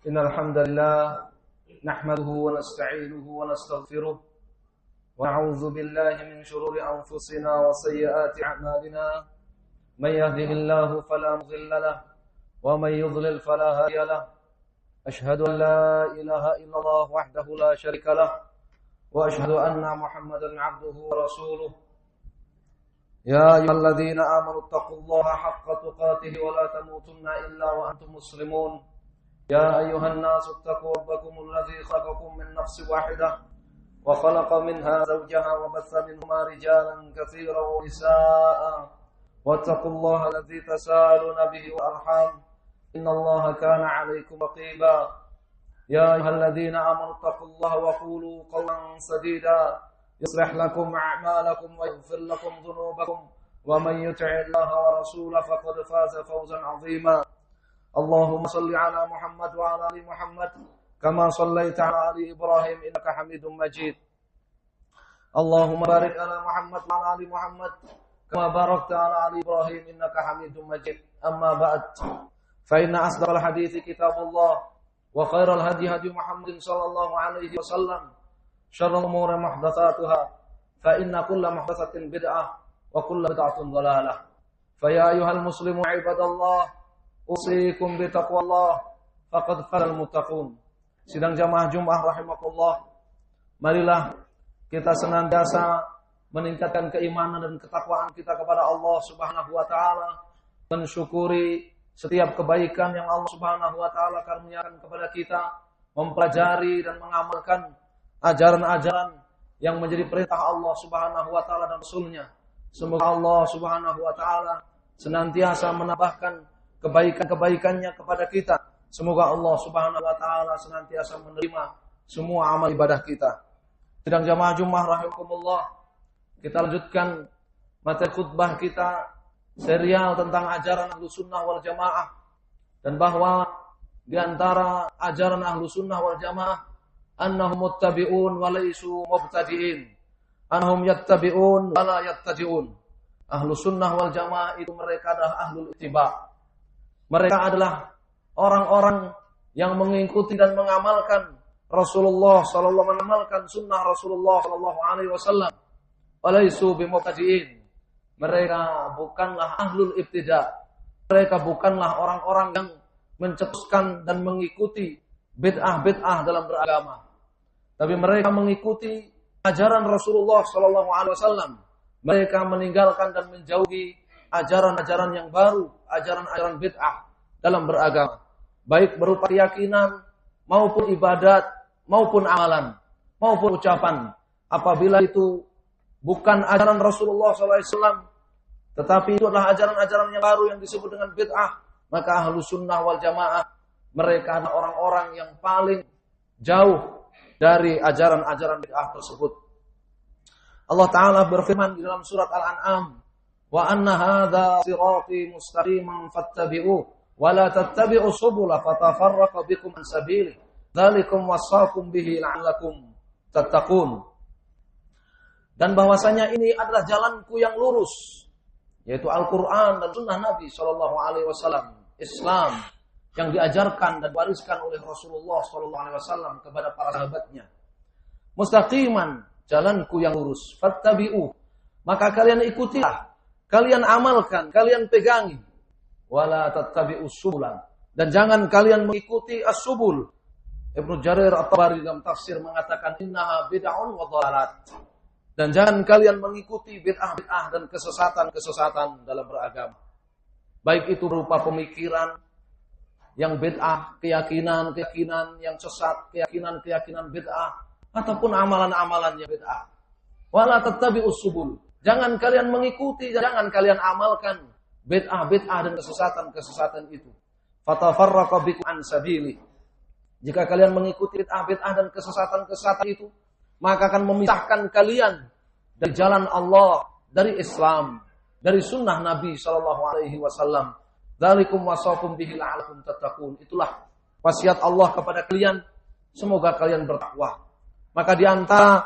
إن الحمد لله نحمده ونستعينه ونستغفره ونعوذ بالله من شرور أنفسنا وسيئات أعمالنا من يهده الله فلا مضل له ومن يضلل فلا هادي له أشهد أن لا إله إلا الله وحده لا شريك له وأشهد أن محمدا عبده ورسوله يا أيها الذين آمنوا اتقوا الله حق تقاته ولا تموتن إلا وأنتم مسلمون يا أيها الناس اتقوا ربكم الذي خلقكم من نفس واحدة وخلق منها زوجها وبث منهما رجالا كثيرا ونساء واتقوا الله الذي تساءلون به والأرحام إن الله كان عليكم رقيبا يا أيها الذين آمنوا اتقوا الله وقولوا قولا سديدا يصلح لكم أعمالكم ويغفر لكم ذنوبكم ومن يطع الله ورسوله فقد فاز فوزا عظيما اللهم صل على محمد وعلى آل محمد كما صليت على آل إبراهيم إنك حميد مجيد اللهم بارك على محمد وعلى آل محمد كما باركت على آل إبراهيم إنك حميد مجيد أما بعد فإن أصدق الحديث كتاب الله وخير الهدي هدي محمد صلى الله عليه وسلم شر الأمور محدثاتها فإن كل محدثة بدعة وكل بدعة ضلالة فيا أيها المسلمون عباد الله أوصيكم بتقوى الله فقد فاز المتقون. Sidang jamaah Jumat rahimakumullah, marilah kita senantiasa meningkatkan keimanan dan ketakwaan kita kepada Allah Subhanahu wa taala, mensyukuri setiap kebaikan yang Allah Subhanahu wa taala karuniakan kepada kita, mempelajari dan mengamalkan ajaran-ajaran yang menjadi perintah Allah Subhanahu wa taala dan Rasul-Nya. Semoga Allah Subhanahu wa taala senantiasa menambahkan kebaikan-kebaikannya kepada kita. Semoga Allah Subhanahu wa taala senantiasa menerima semua amal ibadah kita. Sidang jamaah Jumat rahimakumullah, kita lanjutkan materi khutbah kita serial tentang ajaran Ahlussunnah wal Jamaah, dan bahwa di antara ajaran Ahlussunnah wal Jamaah annahum muttabi'un wa laisu mubtadi'in, annahum yattabi'un wa la yattabi'un. Ahlussunnah wal Jamaah itu mereka adalah ahlul ittiba'. Mereka adalah orang-orang yang mengikuti dan mengamalkan Rasulullah sallallahu alaihi wasallam, mengamalkan sunnah Rasulullah sallallahu alaihi wasallam. Walaisu bimubtadi'in. Mereka bukanlah ahlul ibtida'. Mereka bukanlah orang-orang yang mencetuskan dan mengikuti bid'ah-bid'ah dalam beragama. Tapi mereka mengikuti ajaran Rasulullah sallallahu alaihi wasallam. Mereka meninggalkan dan menjauhi ajaran-ajaran yang baru, ajaran-ajaran bid'ah dalam beragama, baik berupa keyakinan maupun ibadat maupun amalan maupun ucapan. Apabila itu bukan ajaran Rasulullah SAW, tetapi itu adalah ajaran-ajaran yang baru yang disebut dengan bid'ah, maka Ahlussunnah wal Jamaah mereka adalah orang-orang yang paling jauh dari ajaran-ajaran bid'ah tersebut. Allah Ta'ala berfirman di dalam surat Al-An'am, wa anna hadza sirati mustaqiman fattabi'uhu wa la tattabi'us subula fatafarraqa bikum an sabili dzalikum wasaqum bihi la'allakum tattaqun. Dan bahwasanya ini adalah jalanku yang lurus, yaitu Al-Qur'an dan sunnah Nabi sallallahu alaihi wasallam, Islam yang diajarkan dan diwariskan oleh Rasulullah sallallahu alaihi wasallam kepada para sahabatnya. Mustaqiman, jalanku yang lurus, fattabi'u, maka kalian ikutilah, kalian amalkan, kalian pegangi. Wala tattabi'us subulan, dan jangan kalian mengikuti as-subul. Ibnu Jarir At-Tabari dalam tafsir mengatakan innaha bid'un wa dhalalat. Dan jangan kalian mengikuti bid'ah-bid'ah dan kesesatan-kesesatan dalam beragama. Baik itu berupa pemikiran yang bid'ah, keyakinan-keyakinan yang sesat, keyakinan-keyakinan bid'ah, ataupun amalan-amalan yang bid'ah. Wala tattabi'us subul, jangan kalian mengikuti, jangan kalian amalkan bid'ah-bid'ah dan kesesatan-kesesatan itu. Fatafarraqa bikum an sabili. Jika kalian mengikuti bid'ah-bid'ah dan kesesatan-kesesatan itu, maka akan memisahkan kalian dari jalan Allah, dari Islam, dari sunnah Nabi sallallahu alaihi wasallam. Dzalikum wasaqum bihi la'allakum tattaqun. Itulah wasiat Allah kepada kalian, semoga kalian bertakwa. Maka di antara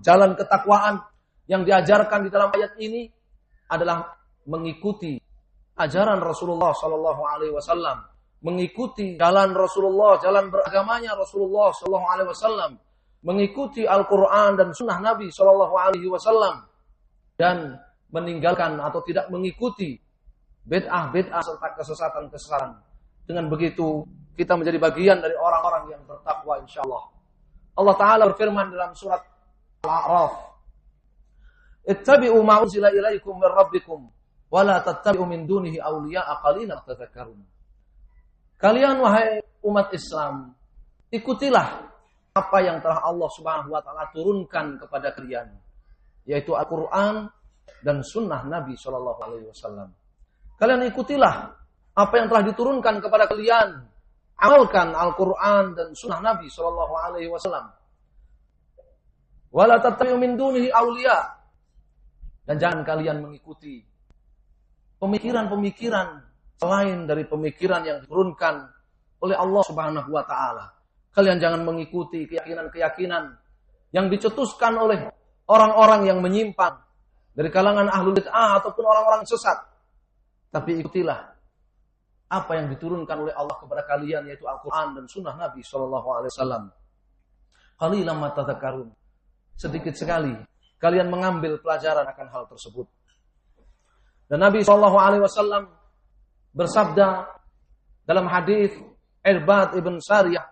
jalan ketakwaan yang diajarkan di dalam ayat ini adalah mengikuti ajaran Rasulullah sallallahu alaihi wasallam, mengikuti jalan Rasulullah, jalan beragamanya Rasulullah sallallahu alaihi wasallam, mengikuti Al-Qur'an dan sunnah Nabi sallallahu alaihi wasallam, dan meninggalkan atau tidak mengikuti bid'ah-bid'ah serta kesesatan-kesesatan. Dengan begitu kita menjadi bagian dari orang-orang yang bertakwa insyaallah. Allah Ta'ala berfirman dalam surat Al-A'raf, "Ittabi'u ma unzila ilaikum min rabbikum wa la tattabi'u min dunihi awliya'a qalilan tadhakkarun." Kalian wahai umat Islam, ikutilah apa yang telah Allah Subhanahu wa taala turunkan kepada kalian, yaitu Al-Qur'an dan sunnah Nabi sallallahu alaihi wasallam. Kalian ikutilah apa yang telah diturunkan kepada kalian. Amalkan Al-Qur'an dan sunnah Nabi sallallahu alaihi wasallam. Wala tattabi'u min dunihi awliya. Dan jangan kalian mengikuti pemikiran-pemikiran selain dari pemikiran yang diturunkan oleh Allah Subhanahu wa taala. Kalian jangan mengikuti keyakinan-keyakinan yang dicetuskan oleh orang-orang yang menyimpang dari kalangan ahlul bid'ah ataupun orang-orang sesat. Tapi ikutilah apa yang diturunkan oleh Allah kepada kalian, yaitu Al-Qur'an dan sunnah Nabi sallallahu alaihi wasallam. Qalilan ma tadhakkarun. Sedikit sekali kalian mengambil pelajaran akan hal tersebut. Dan Nabi sallallahu alaihi wasallam bersabda dalam hadis Irbad ibn Sariyah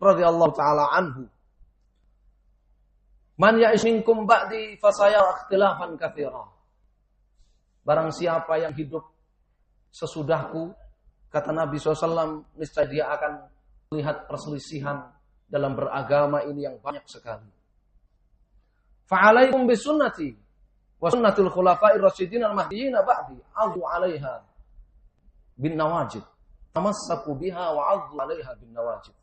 radhiyallahu taala anhu, "Man ya'ish minkum ba'di fasayara ikhtilafan katsira." Barang siapa yang hidup sesudahku, kata Nabi SAW, niscaya dia akan melihat perselisihan dalam beragama ini yang banyak sekali. Fa'alaikum bisunnati wa sunnatul khulafa'ir rasyidin al-mahdiyyin ba'di, 'addu 'alaiha bin nawajid. Tamassaku biha wa 'addu 'alaiha bin nawajid.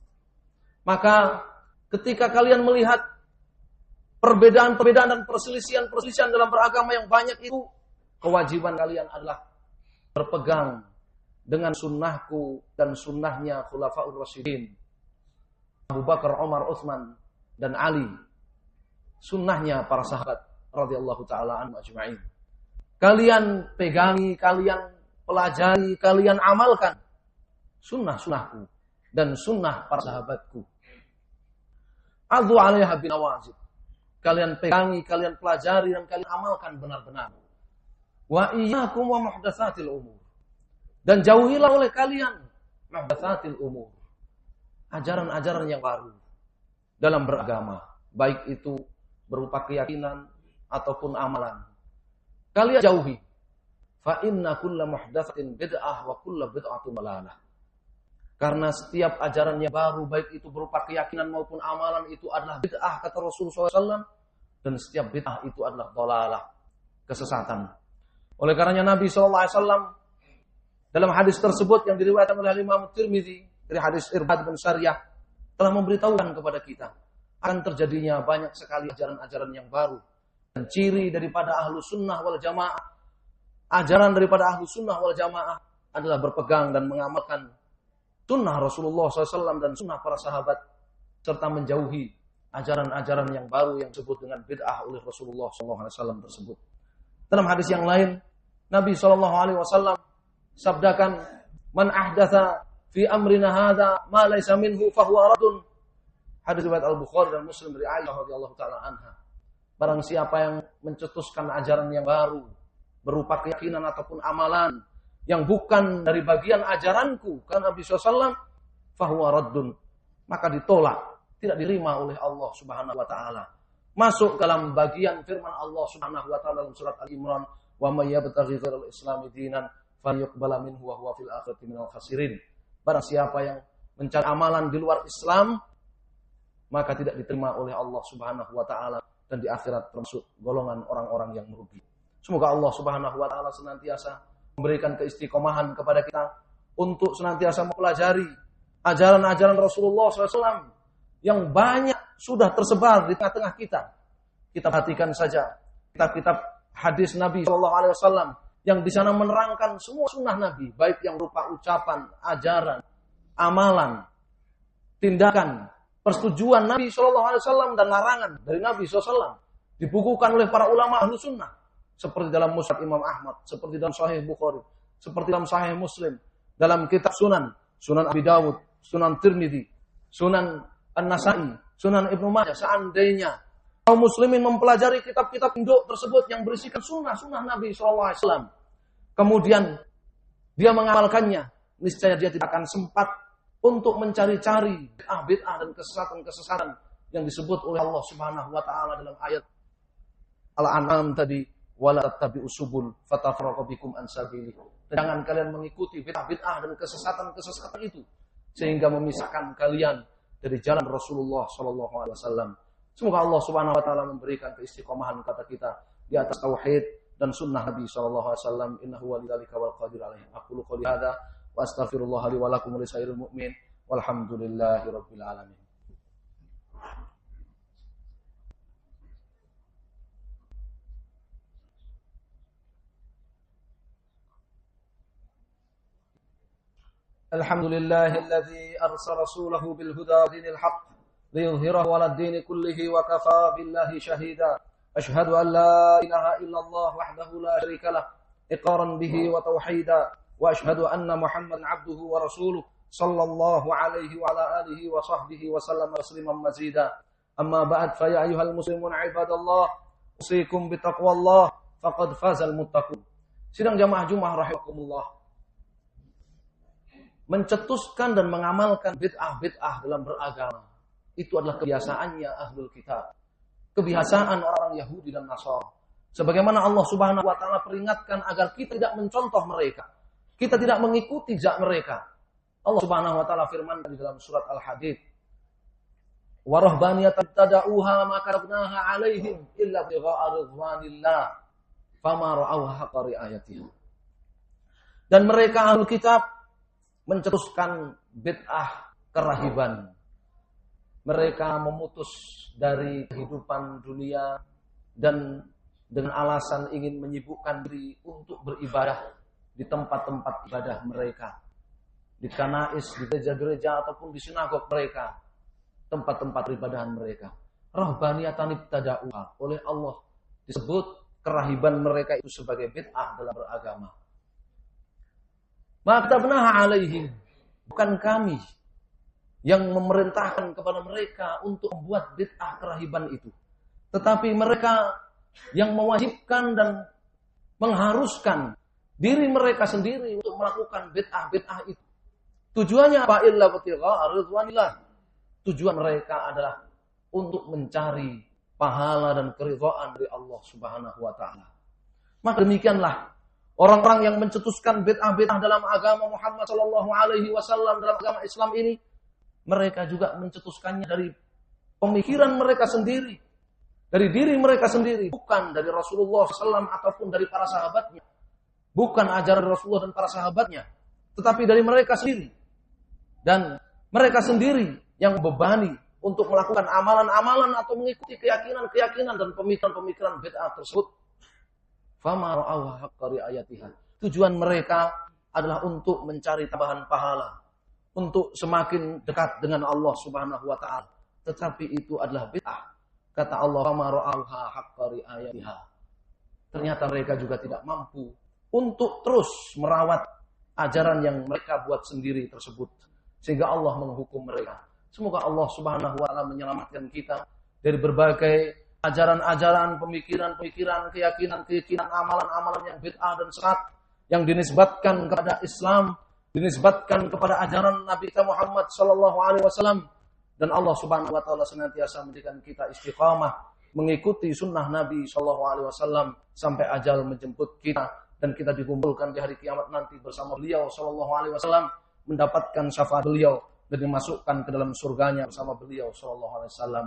Maka ketika kalian melihat perbedaan-perbedaan dan perselisihan-perselisihan dalam beragama yang banyak itu, kewajiban kalian adalah berpegang dengan sunnahku dan sunnahnya khulafaur rasyidin, Abu Bakar, Umar, Utsman, dan Ali. Sunnahnya para sahabat radhiyallahu taala anhum ajma'in. Kalian pegangi, kalian pelajari, kalian amalkan sunnah-sunnahku dan sunnah para sahabatku. Adzu 'alaiha bin nawajid. Kalian pegangi, kalian pelajari, dan kalian amalkan benar-benar. Wa iyyakum wa muhdatsatil umur. Dan jauhilah oleh kalian muhdatsatil umur, ajaran-ajaran yang baru dalam beragama, baik itu berupa keyakinan ataupun amalan. Kalian jauhi. Fa inna kulla muhdatsatin bid'ah wa kulla bid'atin dalalah. Karena setiap ajaran yang baru, baik itu berupa keyakinan maupun amalan, itu adalah bid'ah, kata Rasulullah SAW. Dan setiap bid'ah itu adalah dalalah, kesesatan. Oleh karenanya Nabi SAW dalam hadis tersebut yang diriwayatkan oleh Imam Tirmidzi dari hadis Irbad bin Sariyah telah memberitahukan kepada kita akan terjadinya banyak sekali ajaran-ajaran yang baru. Dan ciri daripada ahlu sunnah wal jamaah, ajaran daripada ahlu sunnah wal jamaah adalah berpegang dan mengamalkan sunnah Rasulullah SAW dan sunnah para sahabat, serta menjauhi ajaran-ajaran yang baru yang disebut dengan bid'ah oleh Rasulullah SAW tersebut. Dalam hadis yang lain, Nabi SAW sabdakan, "Man ahdatha fi amrina hadza ma laysa minhu fahuwa radun." Hadis riwayat Al-Bukhari dan Muslim dari Aisyah radhiyallahu taala anha. Barang siapa yang mencetuskan ajaran yang baru berupa keyakinan ataupun amalan yang bukan dari bagian ajaranku, karena Nabi SAW, fahuwa raddun, maka ditolak, tidak diterima oleh Allah Subhanahu wa taala. Masuk dalam bagian firman Allah Subhanahu wa taala dalam surat Al-Imran, "Wa may yabtaghi ghairal islami dinan falyuqbala minhu wa huwa fil akhirati minal khasirin." Barang siapa yang mencari amalan di luar Islam, maka tidak diterima oleh Allah Subhanahu wa taala, dan di akhirat termasuk golongan orang-orang yang merugi. Semoga Allah Subhanahu wa taala senantiasa memberikan keistiqomahan kepada kita untuk senantiasa mempelajari ajaran-ajaran Rasulullah SAW yang banyak sudah tersebar di tengah-tengah kita. Kita perhatikan saja kitab-kitab hadis Nabi SAW yang di sana menerangkan semua sunnah Nabi, baik yang berupa ucapan, ajaran, amalan, tindakan, persetujuan Nabi SAW dan larangan dari Nabi SAW dibukukan oleh para ulama ahlu sunnah. Seperti dalam Musnad Imam Ahmad, seperti dalam Sahih Bukhari, seperti dalam Sahih Muslim, dalam kitab Sunan, Sunan Abi Dawud, Sunan Tirmidzi, Sunan An-Nasa'i, Sunan Ibnu Majah. Seandainya kaum muslimin mempelajari kitab-kitab induk tersebut yang berisikan sunnah Nabi SAW, kemudian dia mengamalkannya, niscaya dia tidak akan sempat untuk mencari-cari bid'ah dan kesesatan-kesesatan yang disebut oleh Allah Subhanahu wa taala dalam ayat Al-An'am tadi, wala tattabi'us subul fatafarraqu bikum an sabilih. Jangan kalian mengikuti bid'ah dan kesesatan-kesesatan itu sehingga memisahkan kalian dari jalan Rasulullah sallallahu alaihi wasallam. Semoga Allah Subhanahu wa taala memberikan keistiqomahan kepada kita di atas tauhid dan sunnah Nabi sallallahu alaihi wasallam. Innahu walidzalika wal qadir alaihi. Aqulu qouli hadza wa astaghfirullah li wa lakum wa lisairil mu'min walhamdulillahi rabbil alamin. Alhamdulillahilladzi arsala rasulahu bil huda wa dinil haqq liyudhhirahu 'alad dini kullihi wa kafaa billahi shahida. Ashhadu an la ilaha illallah wahdahu la syarika lah iqraran bihi wa tauhida wa ashhadu anna Muhammadan 'abduhu wa rasuluhu sallallahu alaihi wa ala alihi wa sahbihi wa sallam tasliman mazida. Amma ba'd, fa ya ayyuhal muslimun 'ibadallah, usikum bi taqwallah faqad fazal muttaqun. Sidang jamaah Jumat rahimakumullah. Mencetuskan dan mengamalkan bid'ah dalam beragama itu adalah kebiasaannya ahlul kitab, kebiasaan orang Yahudi dan Nasara. Sebagaimana Allah Subhanahu wa taala peringatkan agar kita tidak mencontoh mereka, kita tidak mengikuti jejak mereka. Allah Subhanahu wa taala firman di dalam surat Al-Hadid, wa rahbaniyatan tada'uha ma karabnaha 'alaihim illa bigha'a ridwanillah fama ra'awha haqqa ri'ayatiha. Dan mereka ahlul kitab mencetuskan bid'ah kerahiban. Mereka memutus dari kehidupan dunia dan dengan alasan ingin menyibukkan diri untuk beribadah di tempat-tempat ibadah mereka, di kanais, di gereja-gereja ataupun di sinagog mereka, tempat-tempat peribadahan mereka. Rahbaniyatan ibtada'uha, oleh Allah disebut kerahiban mereka itu sebagai bid'ah dalam beragama. Maka benar alaihim, bukan kami yang memerintahkan kepada mereka untuk membuat bid'ah kerahiban itu, tetapi mereka yang mewajibkan dan mengharuskan diri mereka sendiri untuk melakukan bid'ah itu. Tujuannya apa? Illa batigha ridwanillah. Tujuan mereka adalah untuk mencari pahala dan keridhaan dari Allah Subhanahu wa taala. Maka demikianlah orang-orang yang mencetuskan bid'ah dalam agama Muhammad sallallahu alaihi wasallam, dalam agama Islam ini, mereka juga mencetuskannya dari pemikiran mereka sendiri, dari diri mereka sendiri, bukan dari Rasulullah SAW ataupun dari para sahabatnya, bukan ajaran Rasulullah dan para sahabatnya, tetapi dari mereka sendiri. Dan mereka sendiri yang membebani untuk melakukan amalan-amalan atau mengikuti keyakinan-keyakinan dan pemikiran-pemikiran bid'ah tersebut. Fama ra'awha haqqa ri'ayatiha. Tujuan mereka adalah untuk mencari tambahan pahala, untuk semakin dekat dengan Allah Subhanahu wa taala. Tetapi itu adalah bid'ah. Kata Allah, fama ra'awha haqqa ri'ayatiha. Ternyata mereka juga tidak mampu untuk terus merawat ajaran yang mereka buat sendiri tersebut, sehingga Allah menghukum mereka. Semoga Allah Subhanahu wa taala menyelamatkan kita dari berbagai ajaran-ajaran, pemikiran-pemikiran, keyakinan-keyakinan, amalan-amalan yang bid'ah dan sesat yang dinisbatkan kepada Islam, dinisbatkan kepada ajaran Nabi kita Muhammad sallallahu alaihi wasallam. Dan Allah Subhanahu wa taala senantiasa menjadikan kita istiqamah mengikuti sunnah Nabi sallallahu alaihi wasallam sampai ajal menjemput kita dan kita dikumpulkan di hari kiamat nanti bersama beliau sallallahu alaihi wasallam, mendapatkan syafaat beliau dan dimasukkan ke dalam surganya bersama beliau sallallahu alaihi wasallam.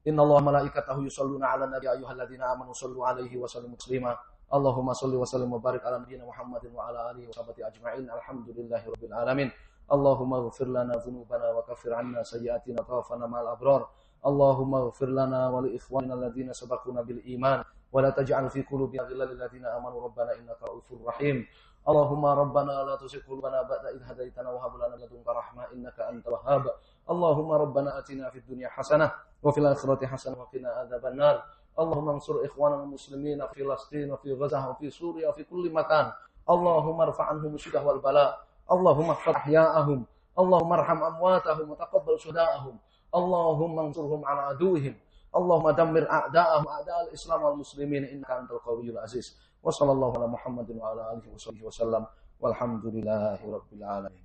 Inna Allah malaikatahu yusalluna ala nabi ayyuhalladzina amanu sallu alaihi wa sallimu taslima. Allahumma salli wa sallim wa barik ala nabiyyina Muhammadin wa ala alihi wa sahbihi ajma'in. Alhamdulillahi rabbil alamin. Allahumma ighfir lana dhunubana wa kaffir 'anna sayyi'atina wa tawaffana ma'al abrar. Allahumma ighfir lana wa li ikhwanina alladhina sabaquna bil iman wa la taj'al fi qulubina ghillan lil ladzina amanu rabbana innaka ra'ufur rahim. Allahumma rabbana la tuzigh qulubana ba'da idh hadaytana wa hab lana min ladunka rahmah innaka antal wahhab. Allahumma rabbana atina fid dunya hasanah wa fil akhirati hasanah wa qina adzabannar. Allahumma ansur ikhwanana muslimin fi Filastin wa fi Gaza wa fi Suriya wa fi kulli makan. Allahumma irfa' anhum syiddah wal bala Allahumma ighfir ahya'ahum, Allahumma arham amwatahum wa taqabbal syuhada'ahum, Allahumma ansurhum ala aduwwihim, Allahumma dammir a'da'ahum a'da'al Islam wal muslimin innaka antal qawiyyul aziz. Wa sallallahu ala Muhammadin wa ala alihi wa sahbihi wa sallam. Walhamdulillahi rabbil alamin.